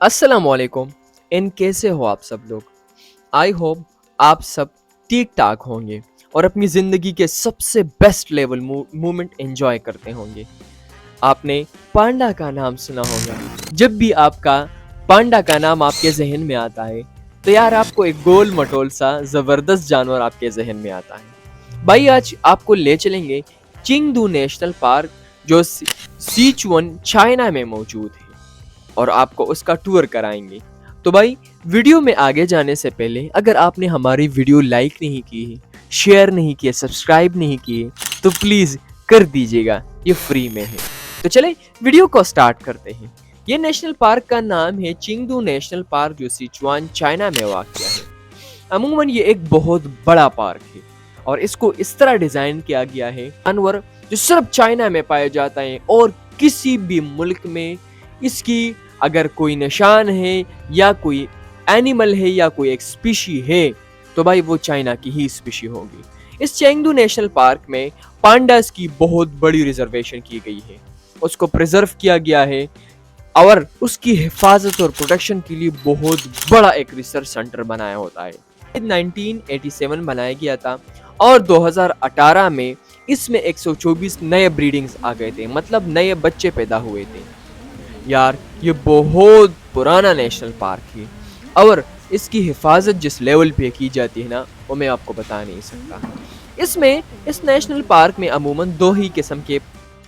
अस्सलाम वालेकुम। कैसे हो आप सब लोग? आई होप आप सब ठीक ठाक होंगे और अपनी ज़िंदगी के सबसे बेस्ट लेवल मोमेंट एंजॉय करते होंगे। आपने पांडा का नाम सुना होगा। जब भी आपका पांडा का नाम आपके जहन में आता है तो यार आपको एक गोल मटोल सा ज़बरदस्त जानवर आपके जहन में आता है। भाई आज आपको ले चलेंगे चिंगदू नेशनल पार्क जो सिचुआन चाइना में मौजूद है और आपको उसका टूर कराएंगे। तो भाई वीडियो में आगे जाने से पहले अगर आपने हमारी वीडियो लाइक नहीं की है, शेयर नहीं किया, सब्सक्राइब नहीं किए तो प्लीज़ कर दीजिएगा, ये फ्री में है। तो चले वीडियो को स्टार्ट करते हैं। ये नेशनल पार्क का नाम है चिंगदू नेशनल पार्क जो सिचुआन चाइना में वाक़या है। अमूमन ये एक बहुत बड़ा पार्क है और इसको इस तरह डिज़ाइन किया गया है जानवर जो सिर्फ चाइना में पाया जाता है और किसी भी मुल्क में इसकी अगर कोई निशान है या कोई एनिमल है या कोई एक स्पीशी है तो भाई वो चाइना की ही स्पीशी होगी। इस चेंगडू नेशनल पार्क में पांडास की बहुत बड़ी रिजर्वेशन की गई है, उसको प्रिजर्व किया गया है और उसकी हिफाजत और प्रोटेक्शन के लिए बहुत बड़ा एक रिसर्च सेंटर बनाया होता है। 1987 बनाया गया था और 2018 में इसमें 124 नए ब्रीडिंग्स आ गए थे, मतलब नए बच्चे पैदा हुए थे। यार ये बहुत पुराना नेशनल पार्क है और इसकी हिफाजत जिस लेवल पे की जाती है ना वो मैं आपको बता नहीं सकता। इसमें इस नेशनल पार्क में अमूमन दो ही किस्म के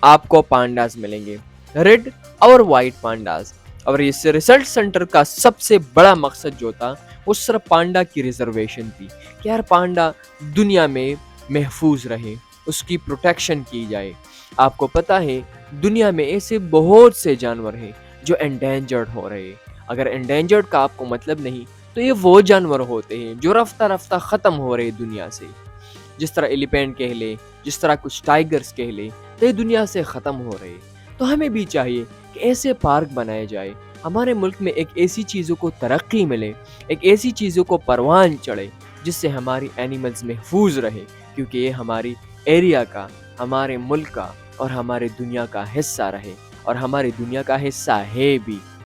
आपको पांडास मिलेंगे, रेड और वाइट पांडास। और इस रिसर्च सेंटर का सबसे बड़ा मकसद जो था वो सिर्फ पांडा की रिजर्वेशन थी कि यार पांडा दुनिया में महफूज रहे, उसकी प्रोटेक्शन की जाए। आपको पता है दुनिया में ऐसे बहुत से जानवर हैं जो एंडेंजर्ड हो रहे हैं। अगर एंडेंजर्ड का आपको मतलब नहीं तो ये वो जानवर होते हैं जो रफ्ता रफ्ता ख़त्म हो रहे दुनिया से। जिस तरह एलिफेंट कह ले, जिस तरह कुछ टाइगर्स कह ले, तो ये दुनिया से ख़त्म हो रहे। तो हमें भी चाहिए कि ऐसे पार्क बनाए जाए, हमारे मुल्क में एक ऐसी चीज़ों को तरक्की मिले, एक ऐसी चीज़ों को परवान चढ़े जिससे हमारी एनिमल्स महफूज रहे, क्योंकि ये हमारी एरिया का, हमारे मुल्क का और हमारे दुनिया का हिस्सा रहे और हमारी दुनिया का हिस्सा है भी।